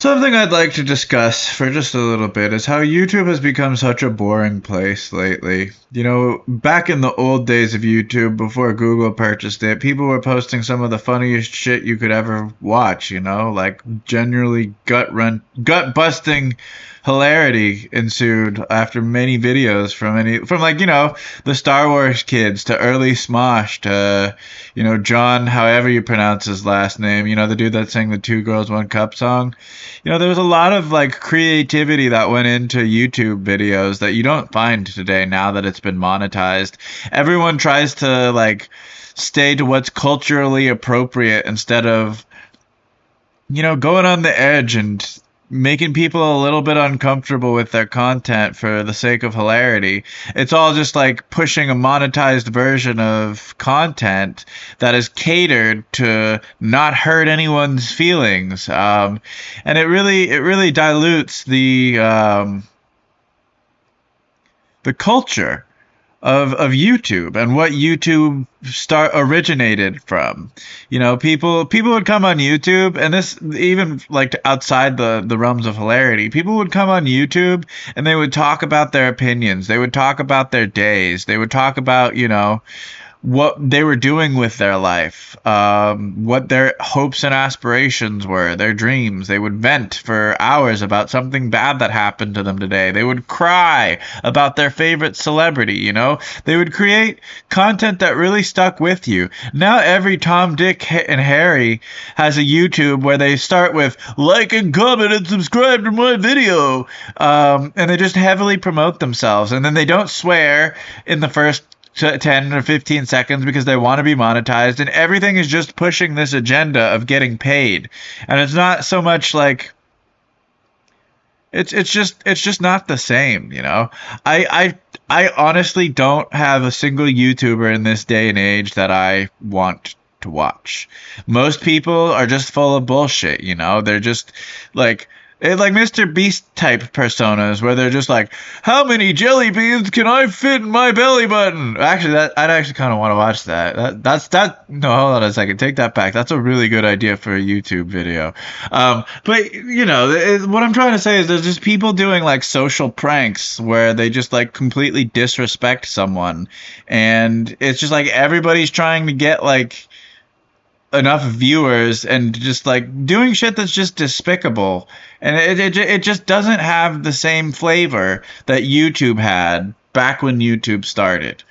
Something I'd like to discuss for just a little bit is how YouTube has become such a boring place lately. You know, back in the old days of YouTube, before Google purchased it, people were posting some of the funniest shit you could ever watch, you know, like generally gut busting hilarity ensued after many videos from like, the Star Wars kids to early Smosh to, John, however you pronounce his last name, the dude that sang the Two Girls, One Cup song. There was a lot of like creativity that went into YouTube videos that you don't find today now that it's been monetized. Everyone tries to like stay to what's culturally appropriate instead of, going on the edge and making people a little bit uncomfortable with their content for the sake of hilarity. It's all just like pushing a monetized version of content that is catered to not hurt anyone's feelings. And it really dilutes the culture of YouTube and what YouTube originated from. People would come on YouTube, and this even like outside the realms of hilarity. People would come on YouTube and they would talk about their opinions. They would talk about their days. They would talk about, what they were doing with their life, what their hopes and aspirations were, their dreams. They would vent for hours about something bad that happened to them today. They would cry about their favorite celebrity, They would create content that really stuck with you. Now every Tom, Dick, and Harry has a YouTube where they start with like and comment and subscribe to my video. And they just heavily promote themselves. And then they don't swear in the first 10 or 15 seconds because they want to be monetized, and everything is just pushing this agenda of getting paid. And it's not so much like it's just not the same, I honestly don't have a single YouTuber in this day and age that I want to watch. Most people are just full of bullshit, they're just like Mr. Beast type personas where they're just like, how many jelly beans can I fit in my belly button? Actually, I'd actually kind of want to watch that. No, hold on a second. Take that back. That's a really good idea for a YouTube video. But what I'm trying to say is there's just people doing like social pranks where they just like completely disrespect someone. And it's just like everybody's trying to get like enough viewers and just like doing shit that's just despicable, and it just doesn't have the same flavor that YouTube had back when YouTube started.